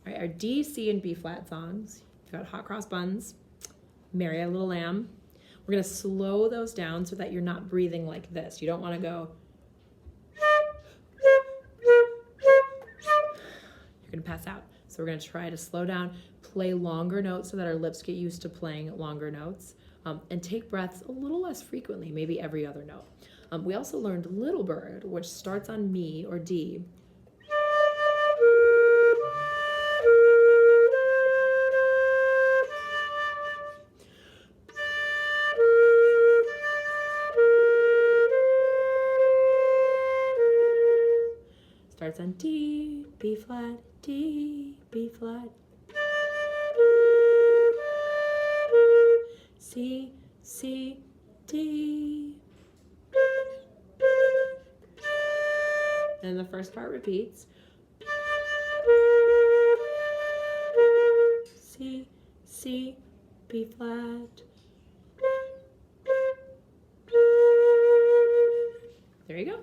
All right, our D, C, and B flat songs. You've got Hot Cross Buns, Mary Had a Little Lamb. We're going to slow those down so that you're not breathing like this. You don't want to go. You're going to pass out. So we're going to try to slow down, play longer notes so that our lips get used to playing longer notes, and take breaths a little less frequently, maybe every other note. We also learned Little Bird, which starts on me or D. Starts on D, B flat, D, B flat, C, C, D. And the first part repeats. C, C, B flat. There you go.